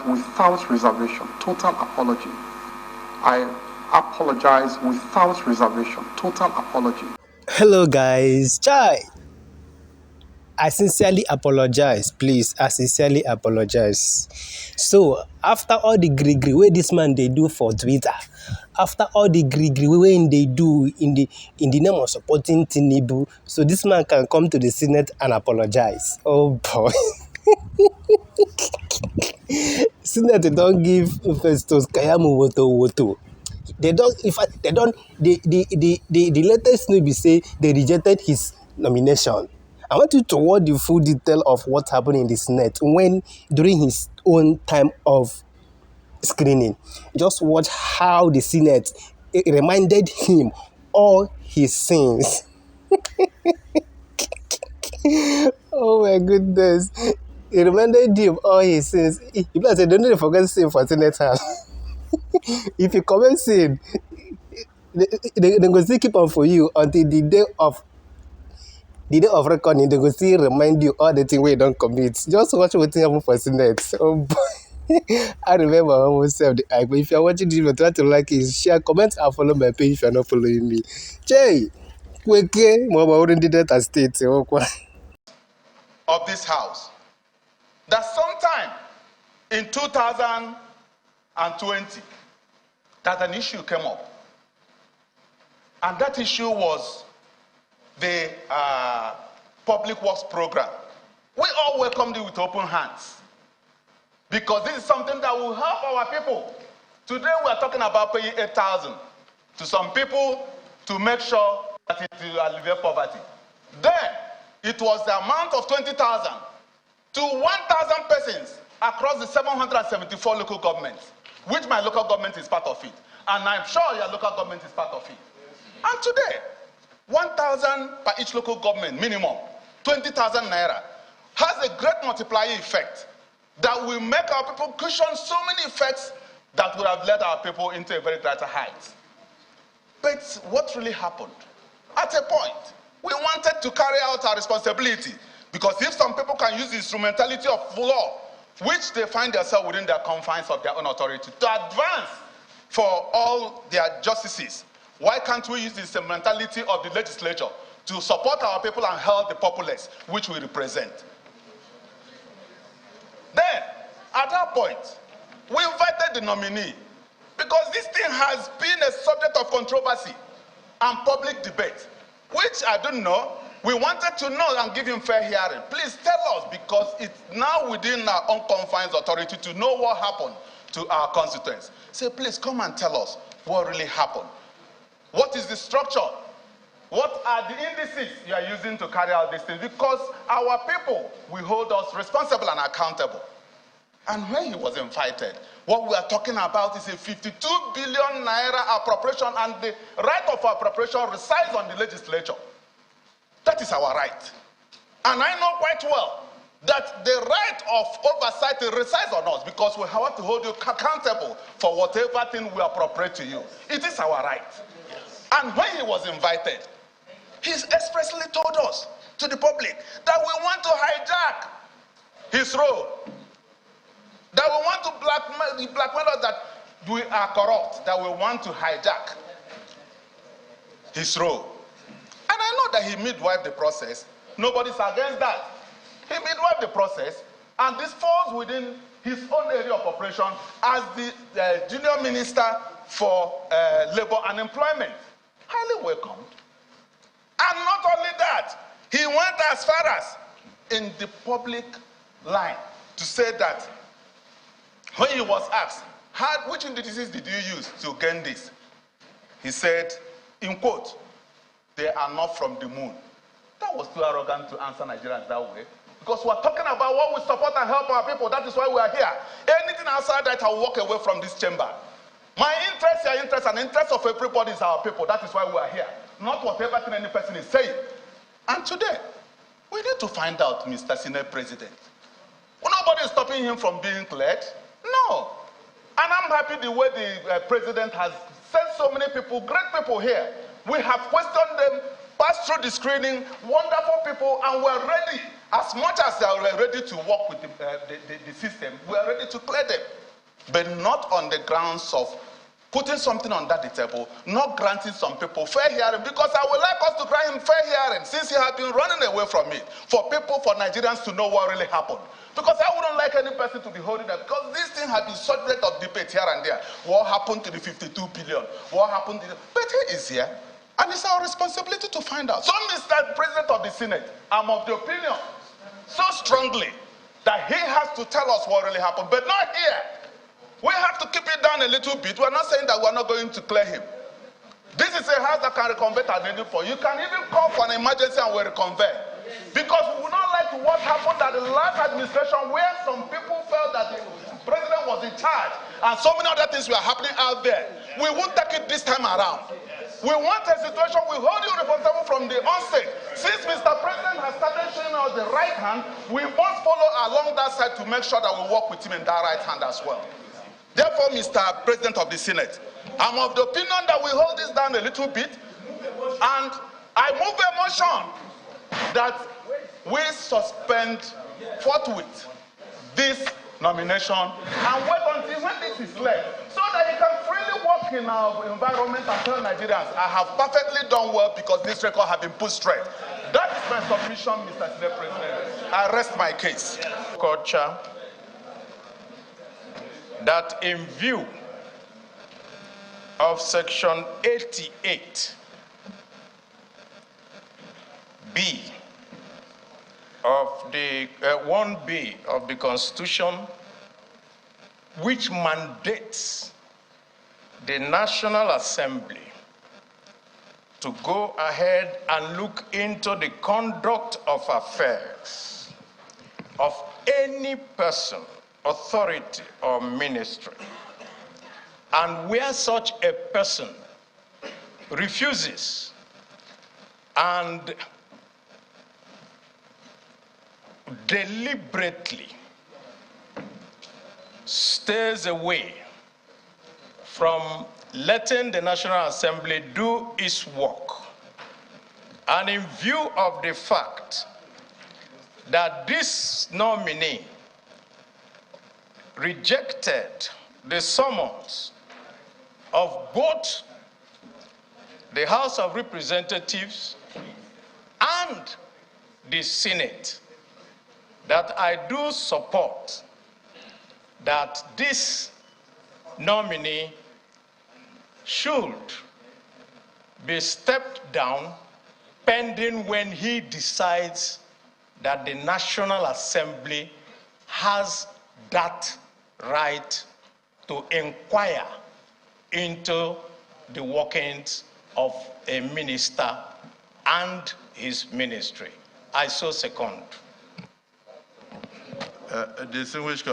without reservation. Total apology. I apologize without reservation. Total apology. Hello guys, Chai. I sincerely apologize, please. I sincerely apologize. So, after all the gree wey this man they do for Twitter, after all the gree wey they do in the name of supporting Tinubu, so this man can come to the Senate and apologize. Oh boy. Senate don't give Festus keyamo wotowoto. They don't, in fact, they don't, the latest news be say they rejected his nomination. I want you to watch the full detail of what happened in the Senate when, during his own time of screening. Just watch how the Senate reminded him all his sins. Oh my goodness. It reminded him all his sins. People say, don't need to forget sin for Senate house. If you commit sin, they go still keep on for you until the day of reckoning. They go still remind you all the things you don't commit. Just watch what happened for Senate. Oh boy. I remember I almost said the eye. But if you're watching this video, try to like it, share, comment, and follow my page if you're not following me. Jay, Kweke, Mama already did that state. Of this house, that sometime in 2020 that an issue came up, and that issue was the public works program. We all welcomed it with open hands because this is something that will help our people. Today we are talking about paying 8,000 to some people to make sure that it will alleviate poverty. Then it was the amount of 20,000 to 1,000 persons across the 774 local governments, which my local government is part of it. And I'm sure your local government is part of it. And today, 1,000 per each local government minimum, 20,000 naira, has a great multiplier effect that will make our people cushion so many effects that would have led our people into a very greater height. But what really happened? At a point, we wanted to carry out our responsibility, because if some people can use the instrumentality of law, which they find themselves within their confines of their own authority, to advance for all their justices, why can't we use the instrumentality of the legislature to support our people and help the populace, which we represent? Then, at that point, we invited the nominee, because this thing has been a subject of controversy and public debate, which I don't know. We wanted to know and give him fair hearing. Please tell us, because it's now within our own confines authority to know what happened to our constituents. Say, please come and tell us what really happened. What is the structure? What are the indices you are using to carry out these things? Because our people will hold us responsible and accountable. And when he was invited, what we are talking about is a 52 billion naira appropriation, and the right of appropriation resides on the legislature. That is our right. And I know quite well that the right of oversight resides on us, because we have to hold you accountable for whatever thing we appropriate to you. It is our right. Yes. And when he was invited, he expressly told us, to the public, that we want to hijack his role. That we want to blackmail us, that we are corrupt, that we want to hijack his role. And I know that he midwifed the process. Nobody's against that. He midwifed the process, and this falls within his own area of operation as the junior minister for labor and employment. Highly welcomed. And not only that, he went as far as in the public line to say that when he was asked, which indices did you use to gain this? He said, in quote, they are not from the moon. That was too arrogant to answer Nigerians that way. Because we're talking about what we support and help our people. That is why we are here. Anything outside that, I'll walk away from this chamber. My interest, your interest, and the interest of everybody is our people. That is why we are here. Not whatever thing any person is saying. And today, we need to find out, Mr. Senate President. Well, nobody is stopping him from being cleared. No. And I'm happy the way the president has sent so many people, great people here. We have questioned them, passed through the screening, wonderful people, and we're ready. As much as they are ready to work with the system, we are ready to clear them. but not on the grounds of putting something under the table, not granting some people fair hearing, because I would like us to grant him fair hearing since he has been running away from it, for people, for Nigerians to know what really happened. Because I wouldn't like any person to be holding that, because this thing has been subject of debate here and there. What happened to the 52 billion? What happened to the... But he is here, and it's our responsibility to find out. So, Mr. President of the Senate, I'm of the opinion so strongly that he has to tell us what really happened, but not here. We have to keep it down a little bit. We're not saying that we're not going to clear him. This is a house that can reconvert at any point. You can even call for an emergency and we'll reconvert. Because we would not like what happened at the last administration, where some people felt that the president was in charge and so many other things were happening out there. We won't take it this time around. We want a situation, we hold you responsible from the onset. Since Mr. President has started showing us the right hand, we must follow along that side to make sure that we work with him in that right hand as well. Therefore, Mr. President of the Senate, I'm of the opinion that we hold this down a little bit, and I move a motion that we suspend forthwith this nomination and wait until when this is left, so that he can freely work in our environment and tell Nigerians, I have perfectly done well because this record has been put straight. That is my submission, Mr. Senate President. I rest my case. Culture. That in view of section 88 B of the 1B of the Constitution, which mandates the National Assembly to go ahead and look into the conduct of affairs of any person, authority, or ministry, and where such a person refuses and deliberately stays away from letting the National Assembly do its work, and in view of the fact that this nominee rejected the summons of both the House of Representatives and the Senate, that I do support that this nominee should be stepped down pending when he decides that the National Assembly has that right to inquire into the workings of a minister and his ministry. I so second. Distinguished